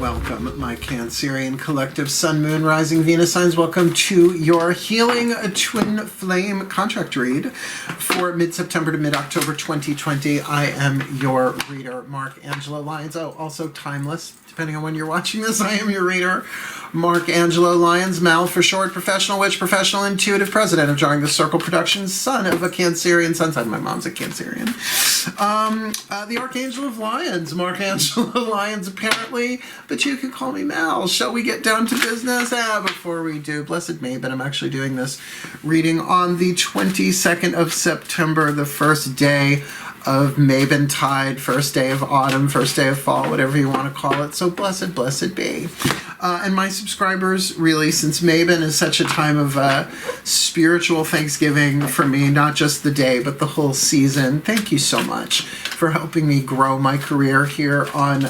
Welcome, my Cancerian collective Sun, Moon, Rising, Venus signs. Welcome to your Healing Twin Flame contract read for mid-September to mid-October 2020. I am your reader, Mark Angelo Lyons. Oh, also timeless, depending on when you're watching this. I am your reader, Mark Angelo Lyons, Mal for short, professional witch, professional intuitive, president of Jarring the Circle Productions, son of a Cancerian sun sign. My mom's a Cancerian. The Archangel of Lyons, Mark Angelo Lyons, apparently, but you can call me Mal. Shall we get down to business? Before we do, blessed me, but I'm actually doing this reading on the 22nd of September, the first day of Mabentide, first day of autumn, first day of fall, whatever you want to call it. So blessed, blessed be. And my subscribers, really, since Maben is such a time of spiritual Thanksgiving for me, not just the day, but the whole season, thank you so much for helping me grow my career here on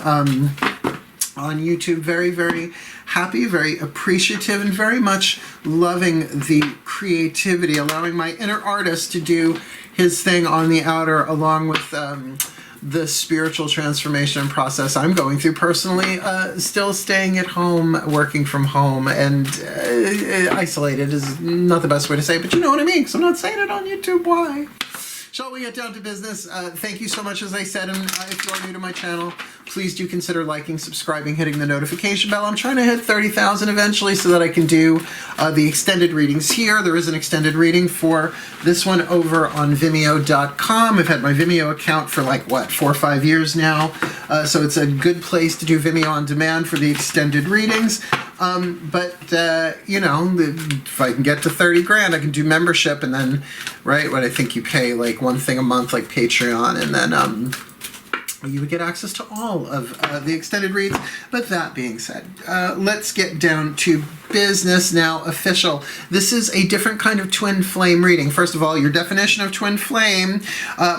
YouTube. Very, very happy, very appreciative, and very much loving the creativity, allowing my inner artist to do his thing on the outer, along with the spiritual transformation process I'm going through personally, still staying at home, working from home, and isolated is not the best way to say it, but you know what I mean, because I'm not saying it on YouTube. Why? Shall we get down to business? Thank you so much, as I said, and if you are new to my channel, please do consider liking, subscribing, hitting the notification bell. I'm trying to hit 30,000 eventually so that I can do the extended readings here. There is an extended reading for this one over on VIMEO.com. I've had my Vimeo account for like, what, 4 or 5 years now, so it's a good place to do Vimeo on demand for the extended readings. You know, if I can get to 30 grand, I can do membership, and then, right, what I think you pay like one thing a month, like Patreon, and then you would get access to all of the extended reads. But that being said, let's get down to business now. Official. This is a different kind of twin flame reading. First of all, your definition of twin flame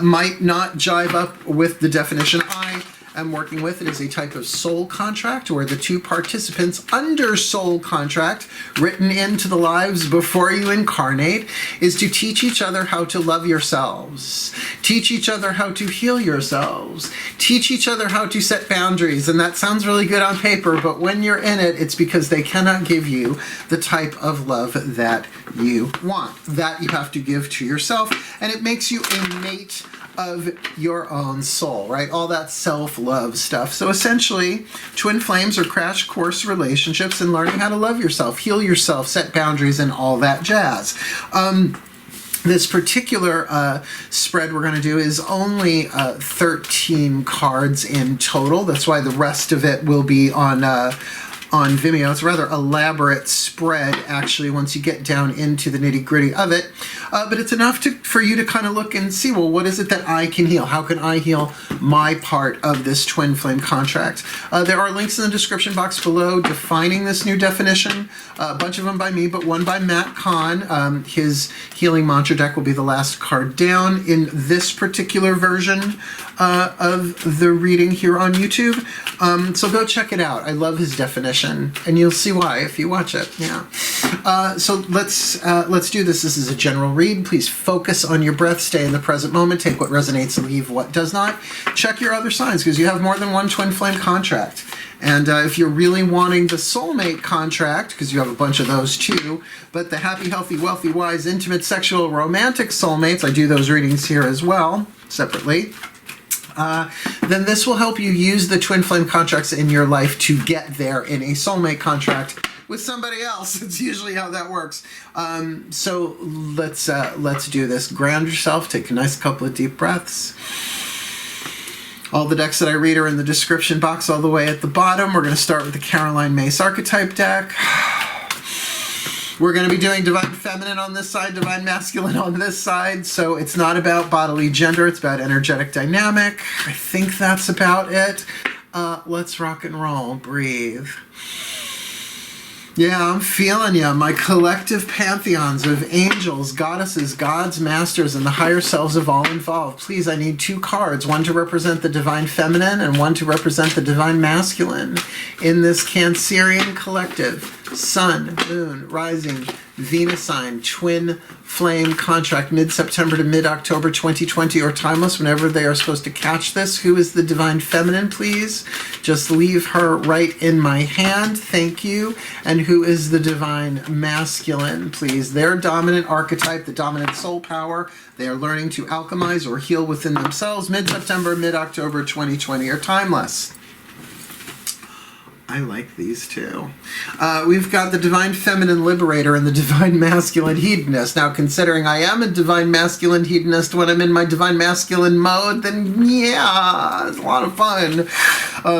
might not jive up with the definition I am working with. It is a type of soul contract where the two participants under soul contract, written into the lives before you incarnate, is to teach each other how to love yourselves, teach each other how to heal yourselves, teach each other how to set boundaries. And that sounds really good on paper, but when you're in it, it's because they cannot give you the type of love that you want. That you have to give to yourself, and it makes you a mate of your own soul, right? All that self-love stuff. So essentially, twin flames are crash course relationships in learning how to love yourself, heal yourself, set boundaries, and all that jazz. This particular spread we're going to do is only 13 cards in total. That's why the rest of it will be on Vimeo. It's a rather elaborate spread, actually, once you get down into the nitty-gritty of it. But it's enough for you to kind of look and see, well, what is it that I can heal? How can I heal my part of this twin flame contract? There are links in the description box below defining this new definition. A bunch of them by me, but one by Matt Kahn. His healing mantra deck will be the last card down in this particular version of the reading here on YouTube. So go check it out. I love his definition, and you'll see why if you watch it. Yeah. So let's do this. This is a general read. Please focus on your breath. Stay in the present moment. Take what resonates and leave what does not. Check your other signs, because you have more than one twin flame contract. And if you're really wanting the soulmate contract, because you have a bunch of those too, but the happy, healthy, wealthy, wise, intimate, sexual, romantic soulmates, I do those readings here as well, separately. Then this will help you use the twin flame contracts in your life to get there in a soulmate contract with somebody else. It's usually how that works. So let's do this. Ground yourself. Take a nice couple of deep breaths. All the decks that I read are in the description box all the way at the bottom. We're going to start with the Caroline Myss Archetype deck. We're going to be doing Divine Feminine on this side, Divine Masculine on this side. So it's not about bodily gender, it's about energetic dynamic. I think that's about it. Let's rock and roll. Breathe. Yeah, I'm feeling you. My collective pantheons of angels, goddesses, gods, masters, and the higher selves of all involved. Please, I need 2 cards, one to represent the Divine Feminine and one to represent the Divine Masculine in this Cancerian collective. Sun, Moon, Rising, Venus sign, twin flame contract, mid-September to mid-October 2020, or timeless, whenever they are supposed to catch this. Who is the divine feminine, please? Just leave her right in my hand. Thank you. And who is the divine masculine, please? Their dominant archetype, the dominant soul power. They are learning to alchemize or heal within themselves, mid-September, mid-October 2020, or timeless. I like these two. We've got the Divine Feminine Liberator and the Divine Masculine Hedonist. Now, considering I am a Divine Masculine Hedonist when I'm in my Divine Masculine mode, then yeah, it's a lot of fun.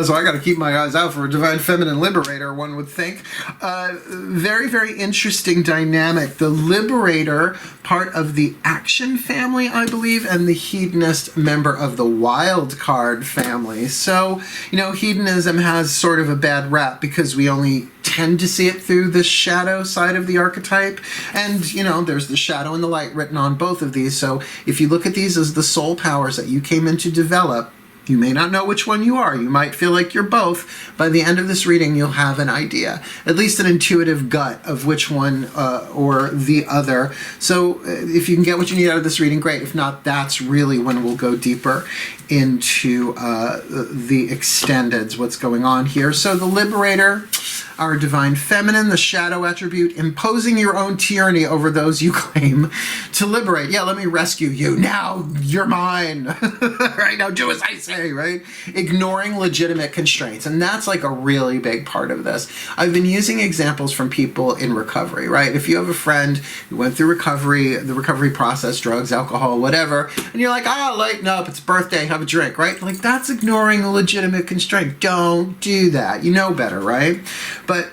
So I got to keep my eyes out for a Divine Feminine Liberator, one would think. Very, very interesting dynamic. The Liberator, part of the Action family, I believe, and the Hedonist, member of the Wild Card family. So, you know, hedonism has sort of a bad rap because we only tend to see it through the shadow side of the archetype, and you know, there's the shadow and the light written on both of these. So if you look at these as the soul powers that you came in to develop, you may not know which one you are. You might feel like you're both. By the end of this reading, you'll have an idea, at least an intuitive gut of which one or the other. So if you can get what you need out of this reading, great. If not, that's really when we'll go deeper into the extendeds, what's going on here. So the Liberator, our divine feminine, the shadow attribute, imposing your own tyranny over those you claim to liberate. Yeah, let me rescue you. Now you're mine. Right now, do as I say, right? Ignoring legitimate constraints. And that's like a really big part of this. I've been using examples from people in recovery, right? If you have a friend who went through recovery, the recovery process, drugs, alcohol, whatever, and you're like, lighten up, it's birthday, have a drink, right? Like, that's ignoring a legitimate constraint. Don't do that. You know better, right? But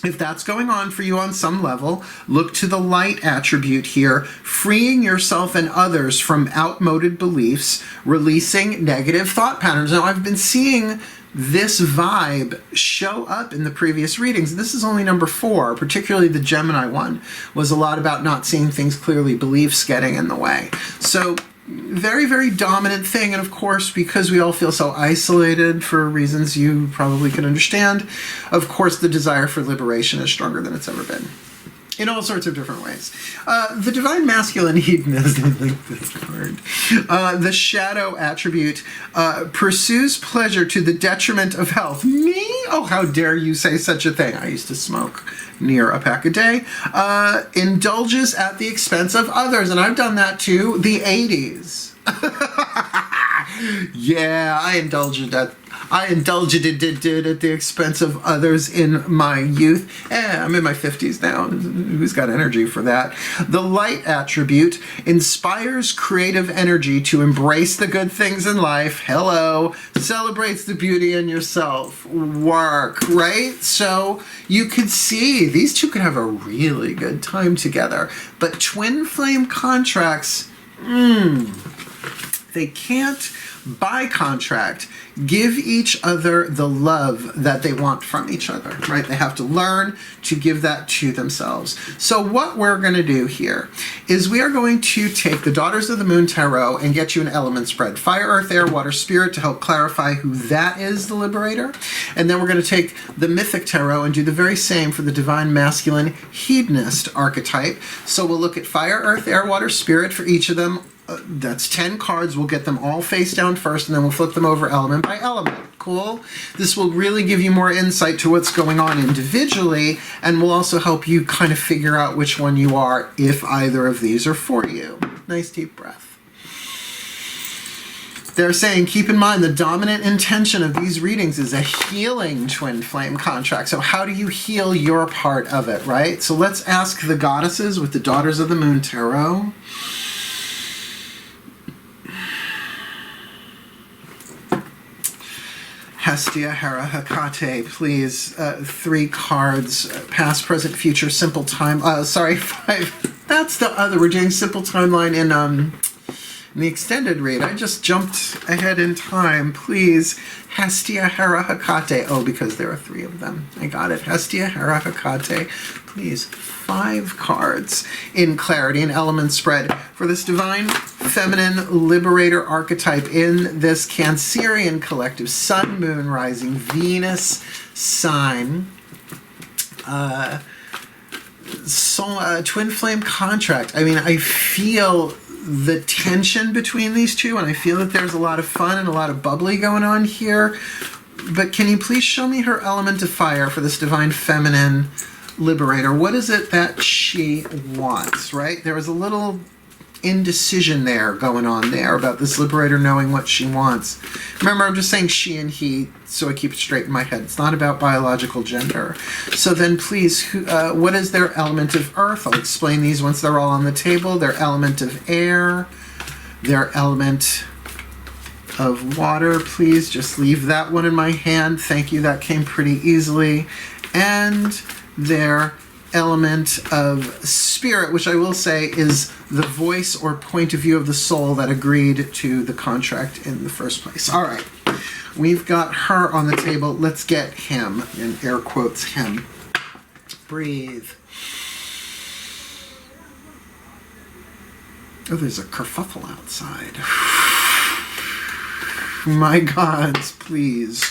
if that's going on for you on some level, look to the light attribute here, freeing yourself and others from outmoded beliefs, releasing negative thought patterns. Now, I've been seeing this vibe show up in the previous readings. This is only number 4, particularly the Gemini one, was a lot about not seeing things clearly, beliefs getting in the way. So very, very dominant thing. And of course, because we all feel so isolated for reasons you probably can understand, of course, the desire for liberation is stronger than it's ever been, in all sorts of different ways. The Divine Masculine Hedonist, I like this card. The shadow attribute pursues pleasure to the detriment of health. Me? Oh, how dare you say such a thing. I used to smoke near a pack a day. Indulges at the expense of others, and I've done that too. The 80s. Yeah, I indulged at the expense of others in my youth. I'm in my 50s now. Who's got energy for that? The light attribute inspires creative energy to embrace the good things in life. Hello. Celebrates the beauty in yourself. Work, right? So you could see these two could have a really good time together. But twin flame contracts, they can't, by contract, give each other the love that they want from each other, right? They have to learn to give that to themselves. So what we're going to do here is we are going to take the Daughters of the Moon Tarot and get you an element spread. Fire, Earth, Air, Water, Spirit to help clarify who that is, the Liberator. And then we're going to take the Mythic Tarot and do the very same for the Divine Masculine Hedonist archetype. So we'll look at Fire, Earth, Air, Water, Spirit for each of them. That's 10 cards. We'll get them all face down first, and then we'll flip them over element by element. Cool? This will really give you more insight to what's going on individually, and will also help you kind of figure out which one you are if either of these are for you. Nice deep breath. They're saying, keep in mind, the dominant intention of these readings is a healing twin flame contract. So how do you heal your part of it, right? So let's ask the goddesses with the Daughters of the Moon Tarot. Hestia, Hera, Hecate, please. 3 cards. Past, present, future, simple time. 5. That's the other. We're doing simple timeline in the extended read. I just jumped ahead in time. Please. Hestia, Hera, Hecate. Oh, because there are 3 of them. I got it. Hestia, Hera, Hecate. Please. 5 cards in clarity and element spread for this Divine Feminine Liberator archetype in this Cancerian collective Sun, Moon, Rising, Venus sign. Twin flame contract. I mean, I feel the tension between these two, and I feel that there's a lot of fun and a lot of bubbly going on here. But can you please show me her element of fire for this divine feminine liberator? What is it that she wants, right? There was a little indecision there going on there about this liberator knowing what she wants. Remember, I'm just saying she and he, so I keep it straight in my head. It's not about biological gender. So then please, what is their element of earth? I'll explain these once they're all on the table. Their element of air, their element of water. Please just leave that one in my hand. Thank you, that came pretty easily. And their element of spirit, which I will say is the voice or point of view of the soul that agreed to the contract in the first place. All right, we've got her on the table. Let's get him, in air quotes, him. Breathe. Oh, there's a kerfuffle outside. My gods, please.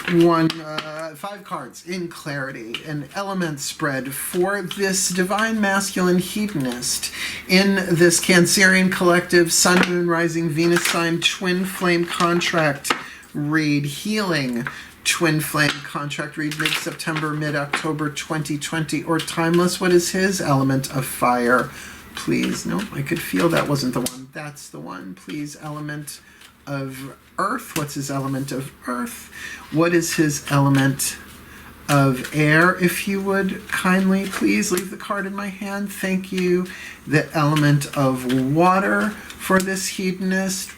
5 cards in clarity, an element spread for this divine masculine hedonist in this Cancerian collective Sun, Moon, Rising, Venus sign twin flame contract read, healing twin flame contract read, mid-September, mid-October 2020, or timeless. What is his element of fire? Please. Nope, I could feel that wasn't the one. That's the one. Please, element of earth. What's his element of earth? What is his element of air? If you would kindly please leave the card in my hand. Thank you. The element of water for this hedonist.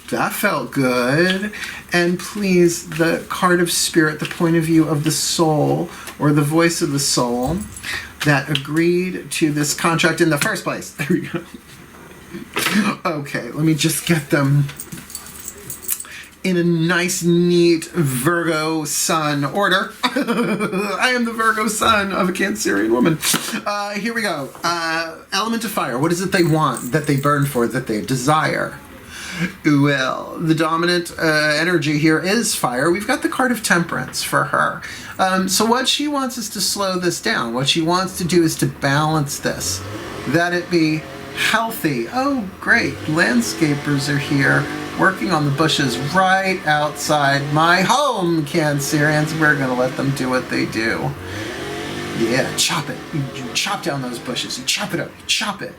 That felt good. And please, the card of spirit, the point of view of the soul, or the voice of the soul that agreed to this contract in the first place. There we go. Okay, let me just get them in a nice, neat Virgo sun order. I am the Virgo sun of a Cancerian woman. Here we go. Element of fire. What is it they want, that they burn for, that they desire? Well, the dominant energy here is fire. We've got the card of temperance for her. So what she wants is to slow this down. What she wants to do is to balance this, that it be healthy. Oh, great. Landscapers are here working on the bushes right outside my home, Cancerians. We're going to let them do what they do. Yeah, chop it. You chop down those bushes. You chop it up. You chop it.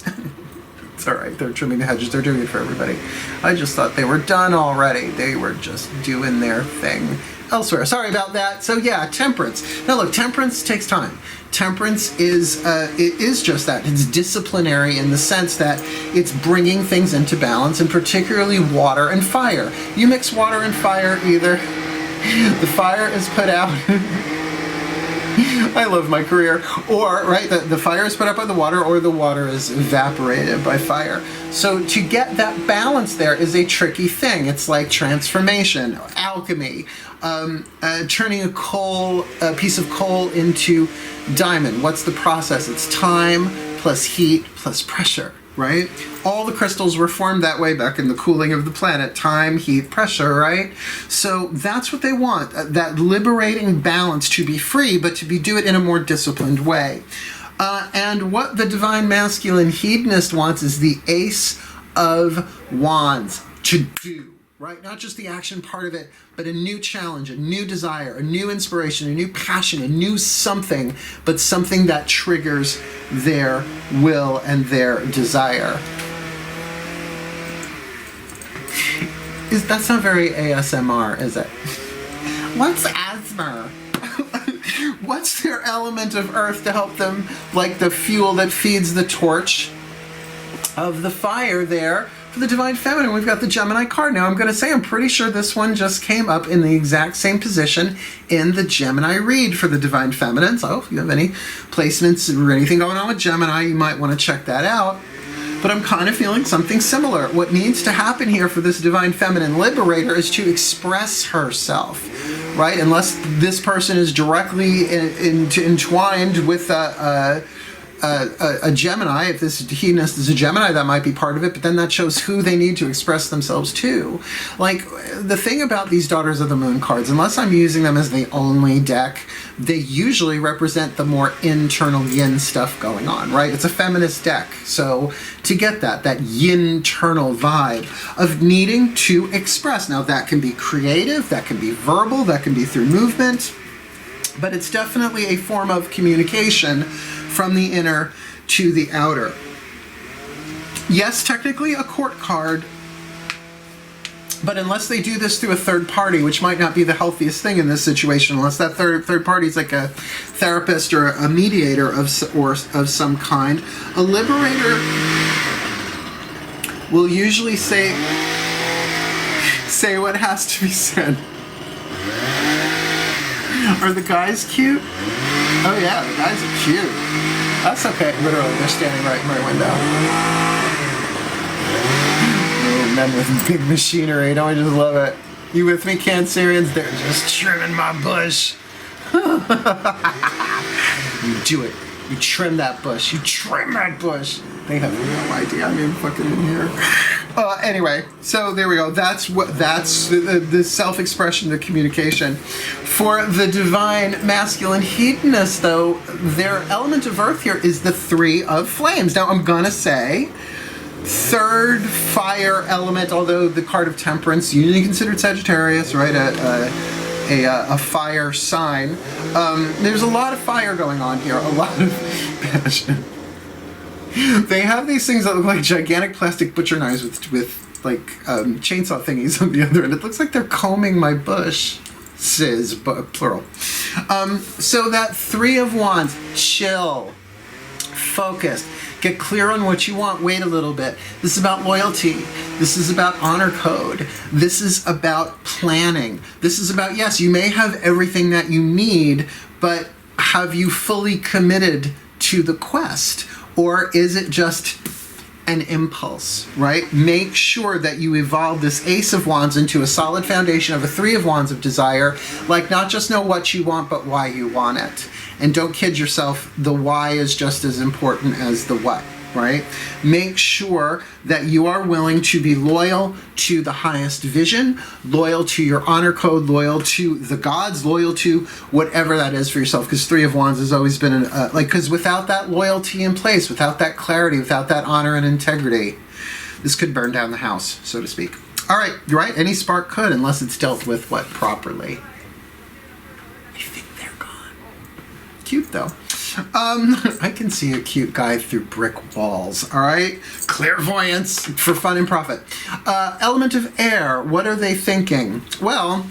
It's all right. They're trimming the hedges. They're doing it for everybody. I just thought they were done already. They were just doing their thing elsewhere. Sorry about that. So yeah, temperance. Now look, temperance takes time. Temperance is it is just that. It's disciplinary in the sense that it's bringing things into balance, and particularly water and fire. You mix water and fire, either the fire is put out. I love my career. Or, right, the fire is put out by the water, or the water is evaporated by fire. So to get that balance there is a tricky thing. It's like transformation, alchemy, turning a piece of coal into diamond. What's the process? It's time plus heat plus pressure, right? All the crystals were formed that way back in the cooling of the planet. Time, heat, pressure, right? So that's what they want, that liberating balance, to be free, but to do it in a more disciplined way. And what the divine masculine hedonist wants is the Ace of Wands, to do. Right? Not just the action part of it, but a new challenge, a new desire, a new inspiration, a new passion, a new something, but something that triggers their will and their desire. That's not very ASMR, is it? What's asthma? What's their element of earth to help them, like the fuel that feeds the torch of the fire there? For the divine feminine, we've got the Gemini card. Now I'm going to say I'm pretty sure this one just came up in the exact same position in the Gemini read for the divine feminine. So if you have any placements or anything going on with Gemini, you might want to check that out. But I'm kind of feeling something similar. What needs to happen here for this divine feminine liberator is to express herself, right? Unless this person is directly entwined with a Gemini. If this hedonist is a Gemini, that might be part of it, but then that shows who they need to express themselves to. Like, the thing about these Daughters of the Moon cards, unless I'm using them as the only deck, they usually represent the more internal yin stuff going on, right? It's a feminist deck. So to get that yin-internal vibe of needing to express. Now, that can be creative, that can be verbal, that can be through movement, but it's definitely a form of communication from the inner to the outer. Yes, technically a court card, but unless they do this through a third party, which might not be the healthiest thing in this situation, unless that third party is like a therapist or a mediator of some kind, a liberator will usually say what has to be said. Are the guys cute? Oh yeah, the guys are cute. That's okay. Literally, they're standing right in my window. Oh, men with big machinery. Don't I just love it? You with me, Cancerians? They're just trimming my bush. You do it. You trim that bush. You trim that bush. They have no idea I'm even fucking in here. Anyway, so there we go. That's the self-expression, the communication. For the divine masculine hedonist, though, their element of earth here is the 3 of flames. Now, I'm gonna say third fire element, although the card of temperance, usually considered Sagittarius, right? A fire sign. There's a lot of fire going on here, a lot of passion. They have these things that look like gigantic plastic butcher knives with like chainsaw thingies on the other end. It looks like they're combing my bush. Sis, but plural. So that 3 of Wands, chill, focused, get clear on what you want, wait a little bit. This is about loyalty. This is about honor code. This is about planning. This is about, yes, you may have everything that you need, but have you fully committed to the quest? Or is it just an impulse, right? Make sure that you evolve this Ace of Wands into a solid foundation of a 3 of Wands of desire. Like, not just know what you want, but why you want it. And don't kid yourself, the why is just as important as the what, right? Make sure that you are willing to be loyal to the highest vision, loyal to your honor code, loyal to the gods, loyal to whatever that is for yourself. Because 3 of Wands has always been because without that loyalty in place, without that clarity, without that honor and integrity, this could burn down the house, so to speak. All right, you're right. Any spark could, unless it's dealt with what properly. I think they're gone. Cute though. I can see a cute guy through brick walls, all right? Clairvoyance for fun and profit. Element of air, what are they thinking? Well,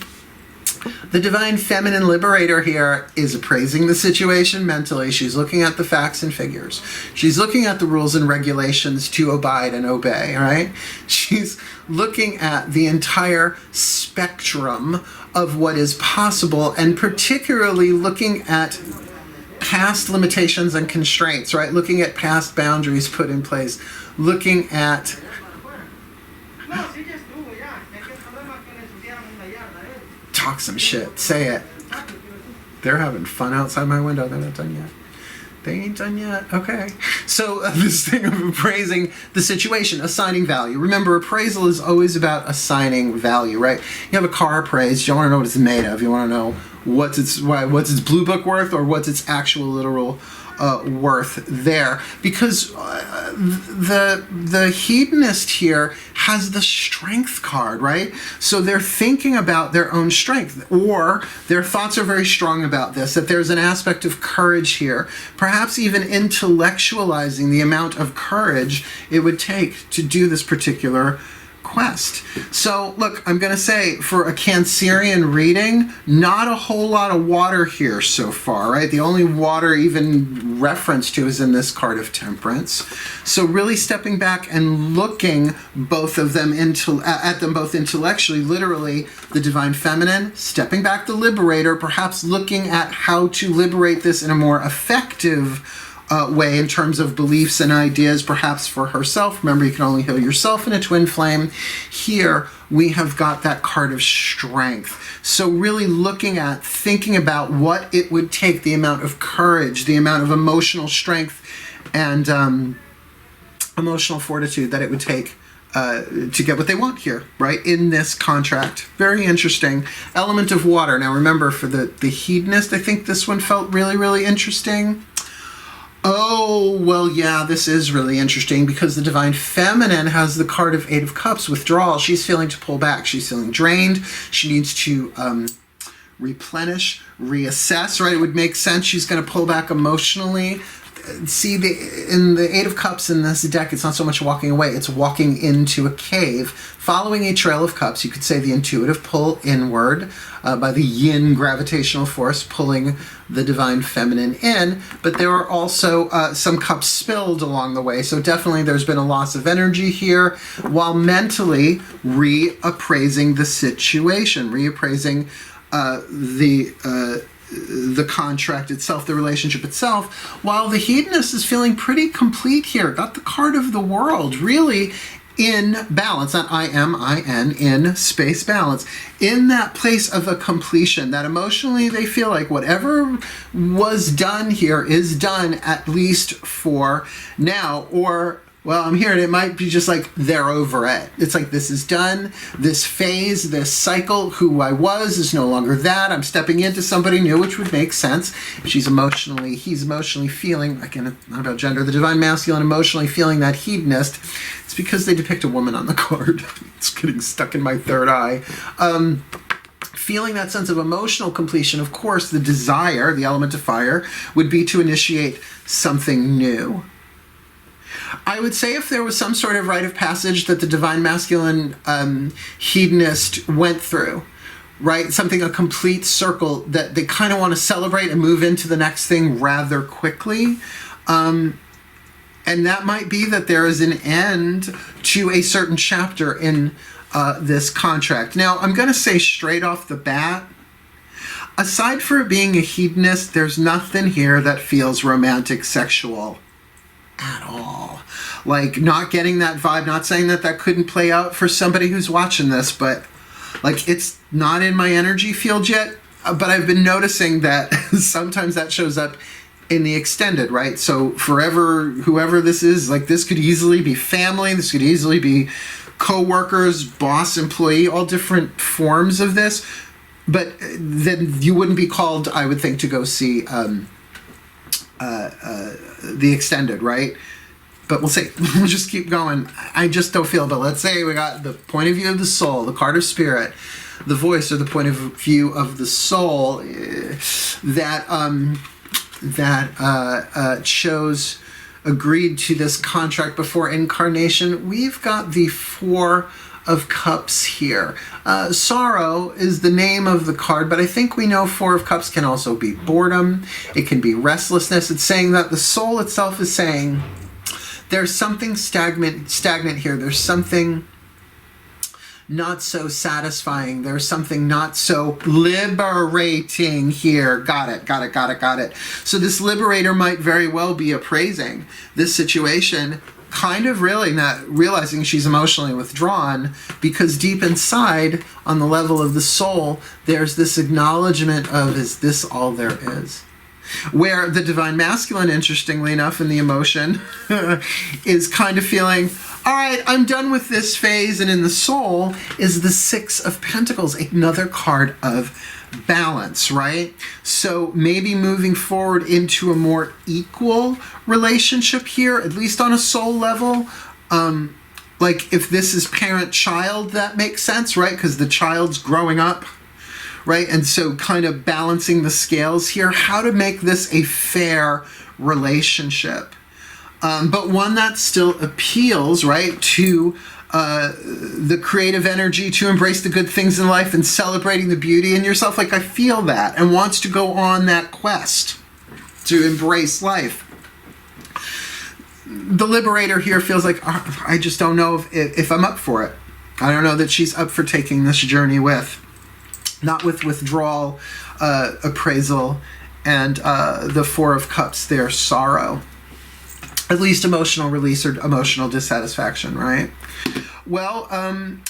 the divine feminine liberator here is appraising the situation mentally. She's looking at the facts and figures. She's looking at the rules and regulations to abide and obey, right? She's looking at the entire spectrum of what is possible, and particularly looking at past limitations and constraints, right? Looking at past boundaries put in place, looking at talk some shit, say it. They're having fun outside my window. They're not done yet. They ain't done yet. Okay. So this thing of appraising the situation, assigning value. Remember, appraisal is always about assigning value, right? You have a car appraised. You want to know what it's made of. You want to know what's its blue book worth, or what's its actual literal worth there, because the hedonist here has the strength card, right? So they're thinking about their own strength, or their thoughts are very strong about this, that there's an aspect of courage here, perhaps even intellectualizing the amount of courage it would take to do this particular quest. So look, I'm going to say for a Cancerian reading, not a whole lot of water here so far, right? The only water even referenced to is in this card of temperance. So really stepping back and looking both of them at them both intellectually, literally the divine feminine, stepping back the liberator, perhaps looking at how to liberate this in a more effective way in terms of beliefs and ideas, perhaps for herself. Remember, you can only heal yourself in a twin flame. Here, we have got that card of strength. So really looking at, thinking about what it would take, the amount of courage, the amount of emotional strength and emotional fortitude that it would take to get what they want here, right, in this contract. Very interesting. Element of water. Now remember, for the hedonist, I think this one felt really, really interesting. Oh, well, yeah, this is really interesting because the Divine Feminine has the card of Eight of Cups, withdrawal. She's feeling to pull back. She's feeling drained. She needs to replenish, reassess, right? It would make sense. She's going to pull back emotionally. See, in the Eight of Cups in this deck, it's not so much walking away, it's walking into a cave, following a trail of cups. You could say the intuitive pull inward by the yin gravitational force pulling the Divine Feminine in, but there are also some cups spilled along the way, so definitely there's been a loss of energy here, while mentally reappraising the situation, reappraising the contract itself, the relationship itself, while the hedonist is feeling pretty complete here. Got the card of the World, really in balance, not I-M-I-N, in space balance, in that place of a completion, that emotionally they feel like whatever was done here is done, at least for now, or well, I'm hearing it might be just like they're over it. It's like this is done, this phase, this cycle, who I was is no longer that. I'm stepping into somebody new, which would make sense. If he's emotionally feeling, again, not about gender, the Divine Masculine emotionally feeling that hedonist, it's because they depict a woman on the card. It's getting stuck in my third eye. Feeling that sense of emotional completion, of course, the desire, the element of fire, would be to initiate something new. I would say if there was some sort of rite of passage that the Divine Masculine hedonist went through, right? Something, a complete circle that they kind of want to celebrate and move into the next thing rather quickly. And that might be that there is an end to a certain chapter in this contract. Now, I'm going to say straight off the bat, aside for it being a hedonist, there's nothing here that feels romantic, sexual at all. Like, not getting that vibe, not saying that that couldn't play out for somebody who's watching this, but like, it's not in my energy field yet. But I've been noticing that sometimes that shows up in the extended, right? So forever, whoever this is, like, this could easily be family, this could easily be co-workers, boss, employee, all different forms of this. But then you wouldn't be called, I would think, to go see the extended, right? But we'll see. We'll just keep going. I just don't feel, but let's say we got the point of view of the soul, the card of spirit, the voice, or the point of view of the soul that chose, agreed to this contract before incarnation. We've got the Four of Cups here. Sorrow is the name of the card, but I think we know Four of Cups can also be boredom. It can be restlessness. It's saying that the soul itself is saying there's something stagnant here. There's something not so satisfying. There's something not so liberating here. Got it. So this liberator might very well be appraising this situation, kind of really not realizing she's emotionally withdrawn, because deep inside, on the level of the soul, there's this acknowledgement of, is this all there is? Where the Divine Masculine, interestingly enough, in the emotion, is kind of feeling, all right, I'm done with this phase, and in the soul is the Six of Pentacles, another card of balance, right? So maybe moving forward into a more equal relationship here, at least on a soul level. Like if this is parent-child, that makes sense, right? Because the child's growing up, right? And so kind of balancing the scales here, how to make this a fair relationship. But one that still appeals, right, to the creative energy, to embrace the good things in life and celebrating the beauty in yourself. Like, I feel that, and wants to go on that quest to embrace life. The Liberator here feels like, I just don't know if I'm up for it. I don't know that she's up for taking this journey with. Not with withdrawal, appraisal, and the Four of Cups there, sorrow. at least emotional release or emotional dissatisfaction, right? Well,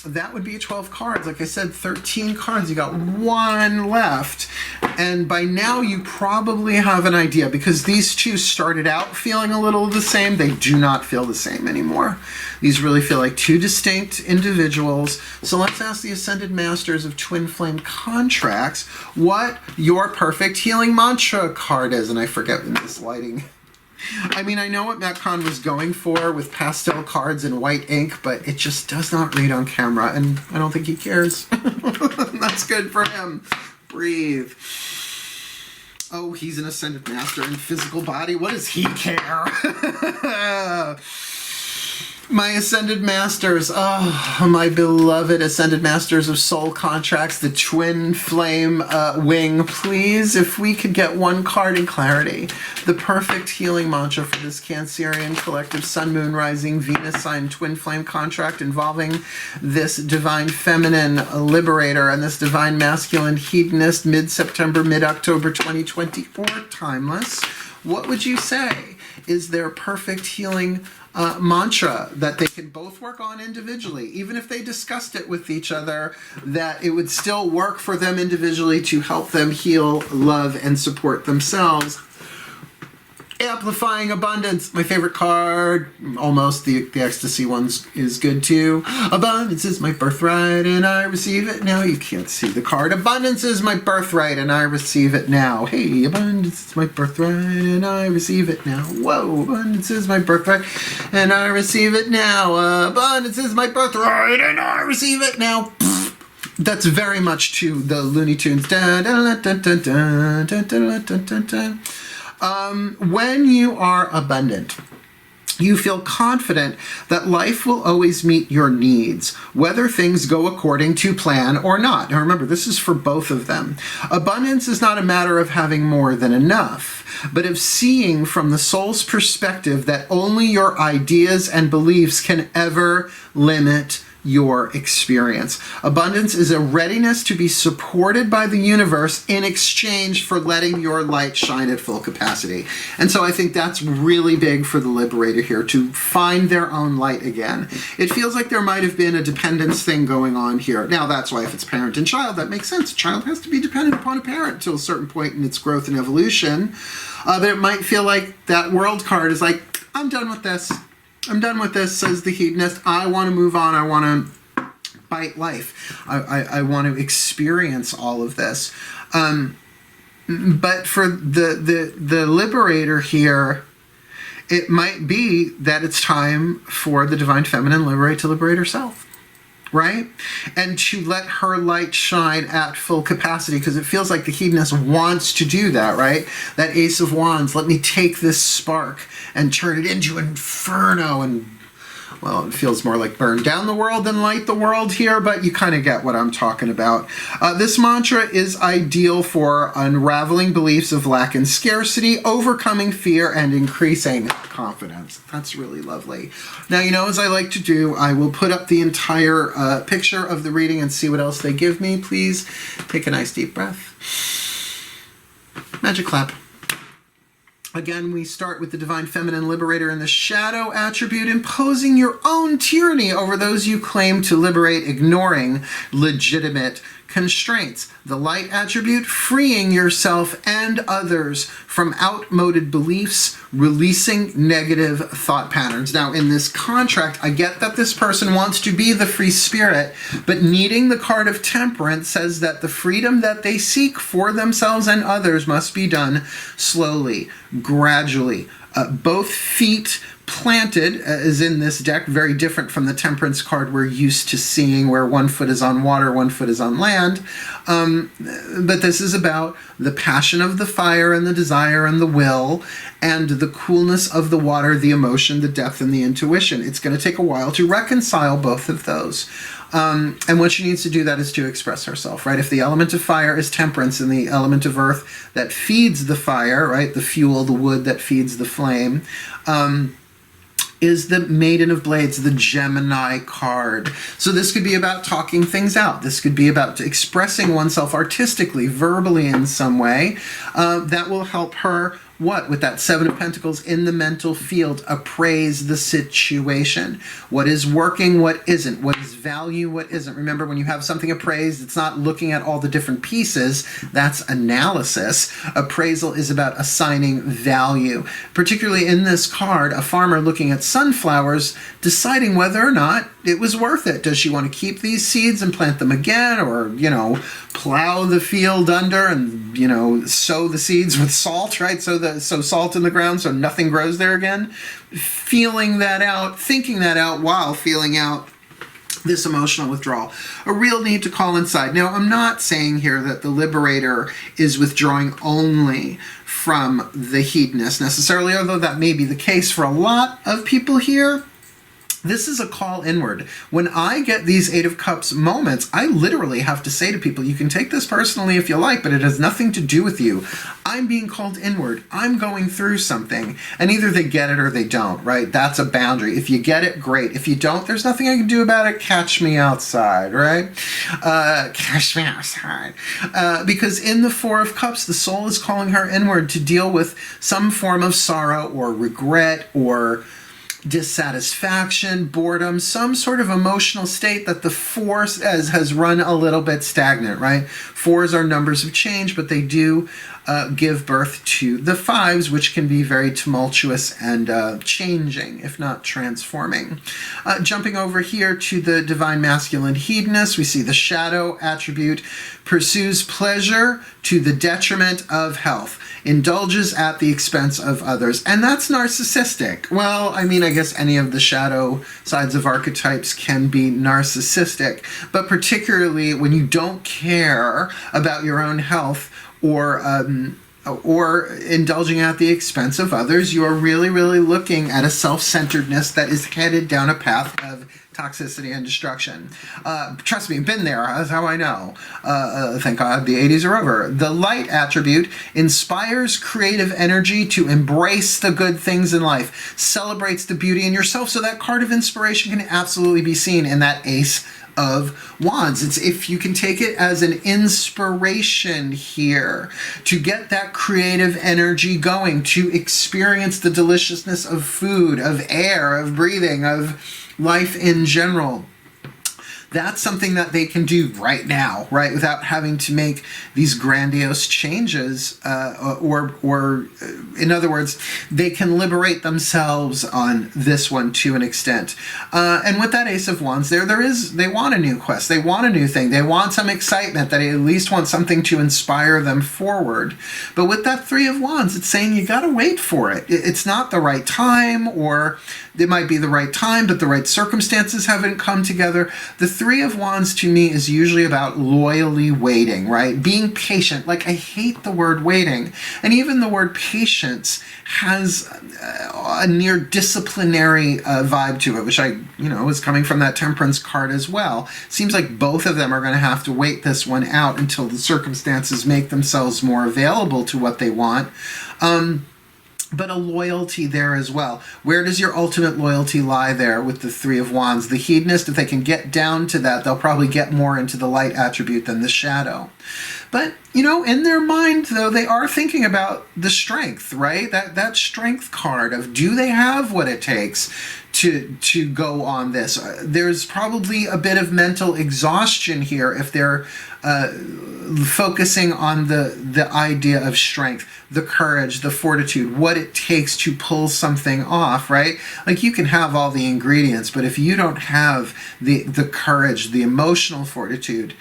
that would be 12 cards. Like I said, 13 cards. You got one left. And by now you probably have an idea, because these two started out feeling a little the same. They do not feel the same anymore. These really feel like two distinct individuals. So let's ask the Ascended Masters of Twin Flame Contracts what your perfect healing mantra card is. And I forget when this lighting... I mean, I know what Matt Kahn was going for with pastel cards and white ink, but it just does not read on camera, and I don't think he cares. That's good for him. Breathe. Oh, he's an Ascended Master in physical body. What does he care? My Ascended Masters, oh, my beloved Ascended Masters of Soul Contracts, the Twin Flame Wing, please, if we could get one card in clarity. The perfect healing mantra for this Cancerian collective Sun, Moon, Rising, Venus sign Twin Flame contract involving this Divine Feminine Liberator and this Divine Masculine Hedonist mid-September, mid-October 2024, timeless. What would you say is their perfect healing mantra that they can both work on individually, even if they discussed it with each other, that it would still work for them individually to help them heal, love, and support themselves? Amplifying Abundance, my favorite card. Almost the Ecstasy ones is good too. Abundance is my birthright and I receive it now. You can't see the card. Abundance is my birthright and I receive it now. Hey, abundance is my birthright and I receive it now. Whoa, abundance is my birthright and I receive it now. Abundance is my birthright and I receive it now. That's very much to the Looney Tunes. When you are abundant, you feel confident that life will always meet your needs, whether things go according to plan or not. Now remember, this is for both of them. Abundance is not a matter of having more than enough, but of seeing from the soul's perspective that only your ideas and beliefs can ever limit your experience. Abundance is a readiness to be supported by the universe in exchange for letting your light shine at full capacity. And so I think that's really big for the Liberator here, to find their own light again. It feels like there might have been a dependence thing going on here. Now that's why if it's parent and child, that makes sense. A child has to be dependent upon a parent till a certain point in its growth and evolution. But it might feel like that World card is like, I'm done with this. I'm done with this, says the Hedonist. I want to move on. I want to bite life. I want to experience all of this. But for the Liberator here, it might be that it's time for the Divine Feminine Liberate to liberate herself, right? And to let her light shine at full capacity, because it feels like the Hedonist wants to do that, right? That Ace of Wands, let me take this spark and turn it into inferno, and well, it feels more like burn down the world than light the world here, but you kind of get what I'm talking about. This mantra is ideal for unraveling beliefs of lack and scarcity, overcoming fear, and increasing confidence. That's really lovely. Now, you know, as I like to do, I will put up the entire picture of the reading and see what else they give me. Please take a nice deep breath. Magic clap. Again, we start with the Divine Feminine Liberator in the shadow attribute, imposing your own tyranny over those you claim to liberate, ignoring legitimate constraints. The light attribute, freeing yourself and others from outmoded beliefs, releasing negative thought patterns. Now, in this contract, I get that this person wants to be the free spirit, but needing the card of Temperance says that the freedom that they seek for themselves and others must be done slowly, gradually. Both feet planted is in this deck, very different from the Temperance card we're used to seeing, where one foot is on water, one foot is on land. But this is about the passion of the fire and the desire and the will, and the coolness of the water, the emotion, the depth, and the intuition. It's going to take a while to reconcile both of those. And what she needs to do that is to express herself, right? If the element of fire is Temperance and the element of earth that feeds the fire, right? The fuel, the wood that feeds the flame, is the Maiden of Blades, the Gemini card. So this could be about talking things out. This could be about expressing oneself artistically, verbally in some way that will help her what, with that Seven of Pentacles in the mental field, appraise the situation. What is working, what isn't? What is value, what isn't? Remember, when you have something appraised, it's not looking at all the different pieces. That's analysis. Appraisal is about assigning value. Particularly in this card, a farmer looking at sunflowers, deciding whether or not it was worth it. Does she want to keep these seeds and plant them again, or, plow the field under and, sow the seeds with salt, right? So salt in the ground so nothing grows there again. Feeling that out, thinking that out while feeling out this emotional withdrawal. A real need to call inside. Now, I'm not saying here that the Liberator is withdrawing only from the Hedonist necessarily, although that may be the case for a lot of people here. This is a call inward. When I get these Eight of Cups moments, I literally have to say to people, you can take this personally if you like, but it has nothing to do with you. I'm being called inward. I'm going through something. And either they get it or they don't, right? That's a boundary. If you get it, great. If you don't, there's nothing I can do about it. Catch me outside, right? Catch me outside. Because in the Four of Cups, the soul is calling her inward to deal with some form of sorrow or regret or dissatisfaction, boredom, some sort of emotional state that the four has run a little bit stagnant, right? Fours are numbers of change, but they do give birth to the fives, which can be very tumultuous and changing, if not transforming. Jumping over here to the Divine Masculine Hedonist, we see the shadow attribute pursues pleasure to the detriment of health, indulges at the expense of others. And that's narcissistic. Well, I guess any of the shadow sides of archetypes can be narcissistic, but particularly when you don't care about your own health or indulging at the expense of others, you are really, really looking at a self-centeredness that is headed down a path of toxicity and destruction. Trust me, been there. That's how I know. Thank God the 80s are over. The light attribute inspires creative energy to embrace the good things in life, celebrates the beauty in yourself. So that card of inspiration can absolutely be seen in that Ace of Wands. It's if you can take it as an inspiration here to get that creative energy going, to experience the deliciousness of food, of air, of breathing, of life in general. That's something that they can do right now, right, without having to make these grandiose changes, or in other words, they can liberate themselves on this one to an extent. And with that Ace of Wands, they want a new quest, they want a new thing, they want some excitement, they at least want something to inspire them forward. But with that Three of Wands, it's saying you gotta wait for it. It's not the right time, or it might be the right time, but the right circumstances haven't come together. The Three of Wands to me is usually about loyally waiting, right? Being patient. Like, I hate the word waiting. And even the word patience has a near disciplinary vibe to it, which is coming from that Temperance card as well. Seems like both of them are going to have to wait this one out until the circumstances make themselves more available to what they want. But a loyalty there as well. Where does your ultimate loyalty lie there with the Three of Wands? The Hedonist, if they can get down to that, they'll probably get more into the light attribute than the shadow. But, in their mind, though, they are thinking about the strength, right? That strength card of, do they have what it takes to go on this? There's probably a bit of mental exhaustion here if they're focusing on the idea of strength, the courage, the fortitude, what it takes to pull something off, right? Like, you can have all the ingredients, but if you don't have the courage, the emotional fortitude,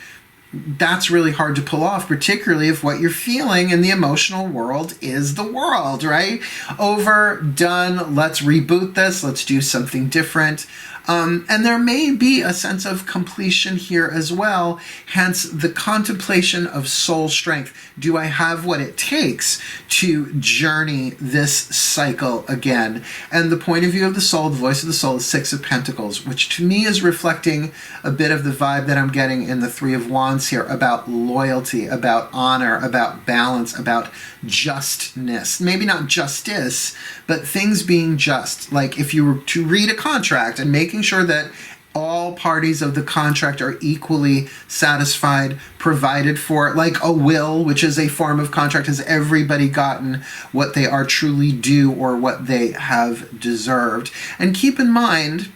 that's really hard to pull off, particularly if what you're feeling in the emotional world is the world, right? Overdone, let's reboot this, let's do something different. And there may be a sense of completion here as well, hence the contemplation of soul strength. Do I have what it takes to journey this cycle again? And the point of view of the soul, the voice of the soul, is Six of Pentacles, which to me is reflecting a bit of the vibe that I'm getting in the Three of Wands here, about loyalty, about honor, about balance, about justness. Maybe not justice, but things being just. Like, if you were to read a contract and making sure that all parties of the contract are equally satisfied, provided for, like a will, which is a form of contract. Has everybody gotten what they are truly due or what they have deserved? And keep in mind,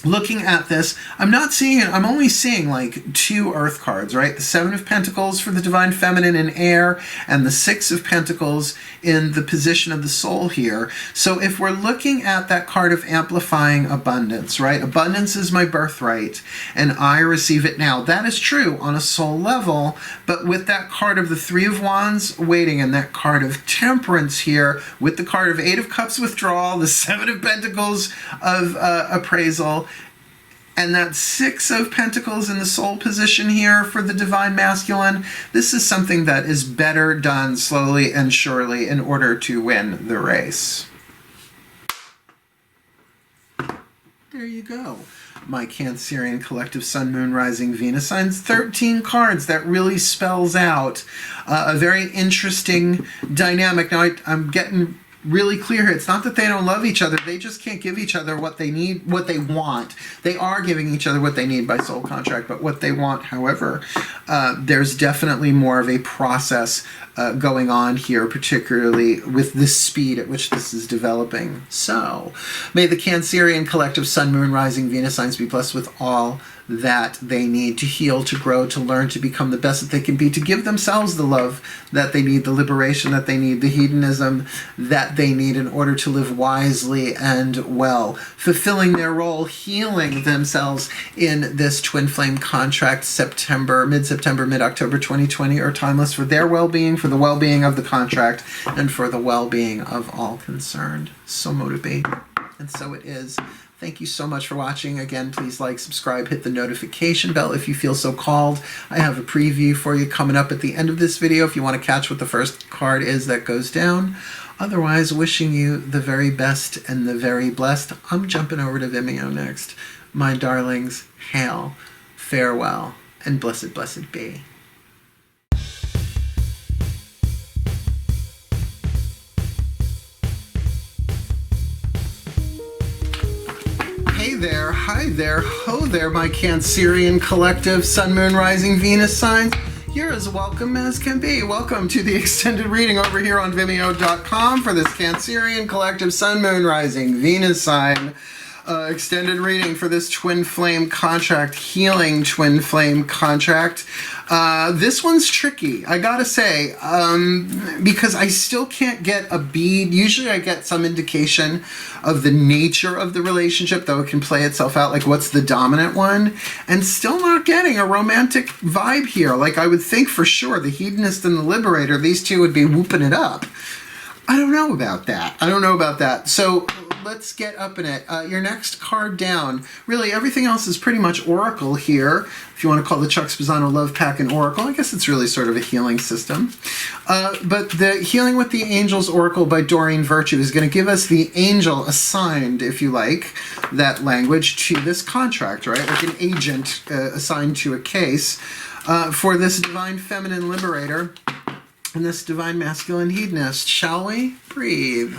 looking at this, I'm only seeing like 2 Earth cards, right? The 7 of Pentacles for the Divine Feminine in air, and the 6 of Pentacles in the position of the soul here. So if we're looking at that card of amplifying abundance, right? Abundance is my birthright, and I receive it now. That is true on a soul level, but with that card of the 3 of Wands waiting, and that card of Temperance here, with the card of 8 of Cups withdrawal, the 7 of Pentacles of appraisal, and that 6 of Pentacles in the soul position here for the Divine Masculine, this is something that is better done slowly and surely in order to win the race. There you go. My Cancerian collective Sun, Moon, Rising, Venus signs. 13 cards that really spells out a very interesting dynamic. Now, I'm getting really clear here. It's not that they don't love each other. They just can't give each other what they need, what they want. They are giving each other what they need by soul contract, but what they want, however, there's definitely more of a process going on here, particularly with the speed at which this is developing. So, may the Cancerian collective Sun, Moon, Rising, Venus signs be blessed with all that they need to heal, to grow, to learn, to become the best that they can be, to give themselves the love that they need, the liberation that they need, the hedonism that they need in order to live wisely and well, fulfilling their role, healing themselves in this twin flame contract, mid-September, mid-October 2020, or timeless, for their well-being, for the well-being of the contract, and for the well-being of all concerned. So mote it be, and so it is. Thank you so much for watching. Again, please like, subscribe, hit the notification bell if you feel so called. I have a preview for you coming up at the end of this video if you want to catch what the first card is that goes down. Otherwise, wishing you the very best and the very blessed. I'm jumping over to Vimeo next. My darlings, hail, farewell, and blessed, blessed be. There, hi there, ho there, my Cancerian collective Sun, Moon, Rising, Venus signs. You're as welcome as can be. Welcome to the extended reading over here on Vimeo.com for this Cancerian collective Sun, Moon, Rising, Venus sign. Extended reading for this twin flame contract, healing twin flame contract. This one's tricky, I gotta say, because I still can't get a bead. Usually I get some indication of the nature of the relationship, though it can play itself out, like what's the dominant one, and still not getting a romantic vibe here. Like I would think for sure the Hedonist and the Liberator, these two would be whooping it up. I don't know about that. So let's get up in it. Your next card down, really everything else is pretty much Oracle here. If you want to call the Chuck Spezzano Love Pack an Oracle, I guess it's really sort of a healing system. But the Healing with the Angels Oracle by Doreen Virtue is going to give us the angel assigned, if you like, that language, to this contract, right? Like an agent assigned to a case for this Divine Feminine Liberator and this Divine Masculine Hedonist. Shall we? Breathe.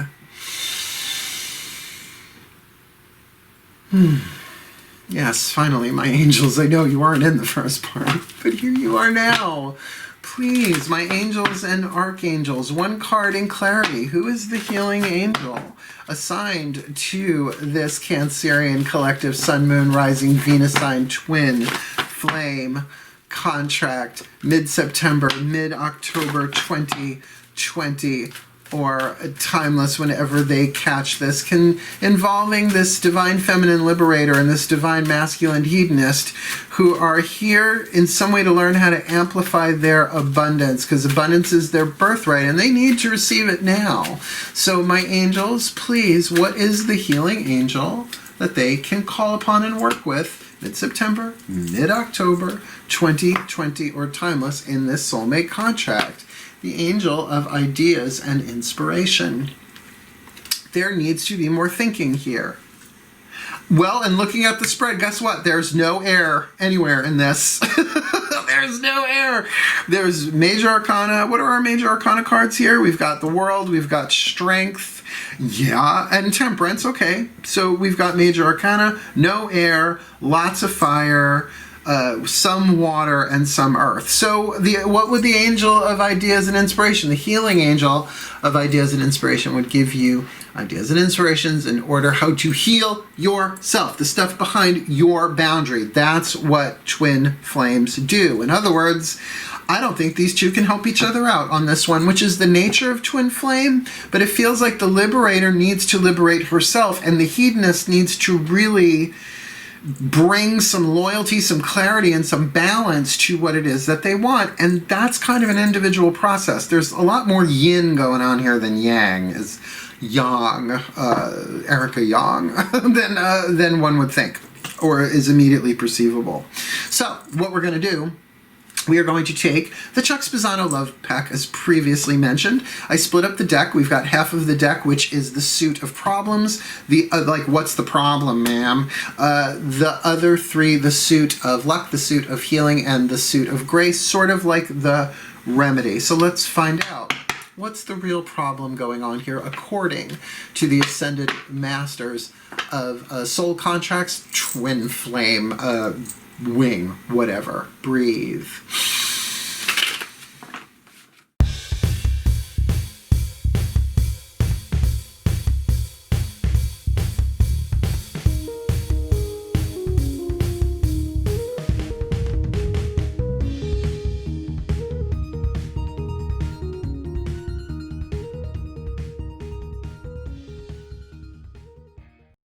Yes, finally, my angels. I know you weren't in the first part, but here you are now. Please, my angels and archangels, one card in clarity. Who is the healing angel assigned to this Cancerian collective Sun, Moon, Rising, Venus sign twin flame contract, mid-September, mid-October 2020, or timeless whenever they catch this, involving this Divine Feminine Liberator and this Divine Masculine Hedonist, who are here in some way to learn how to amplify their abundance, because abundance is their birthright and they need to receive it now. So my angels, please, what is the healing angel that they can call upon and work with mid-September, mid-October 2020, or timeless in this soulmate contract? The angel of ideas and inspiration. There needs to be more thinking here. Well, and looking at the spread, guess what? There's no air anywhere in this. There's no air. There's major arcana. What are our major arcana cards here? We've got the World, we've got Strength, yeah, and Temperance. Okay, so we've got major arcana, no air, lots of fire, some water, and some earth. So what would the angel of ideas and inspiration, the healing angel of ideas and inspiration, would give you ideas and inspirations in order how to heal yourself, the stuff behind your boundary. That's what twin flames do. In other words, I don't think these two can help each other out on this one, which is the nature of twin flame, but it feels like the liberator needs to liberate herself, and the hedonist needs to really bring some loyalty, some clarity, and some balance to what it is that they want. And that's kind of an individual process. There's a lot more yin going on here than yang, as Yang, Erica Yang, than one would think, or is immediately perceivable. So what we're going to do, we are going to take the Chuck Spezzano Love Pack, as previously mentioned. I split up the deck. We've got half of the deck, which is the suit of problems. The like, what's the problem, ma'am? The other three, the suit of luck, the suit of healing, and the suit of grace, sort of like the remedy. So let's find out. What's the real problem going on here according to the Ascended Masters of Soul Contracts, Twin Flame, Wing, whatever. Breathe.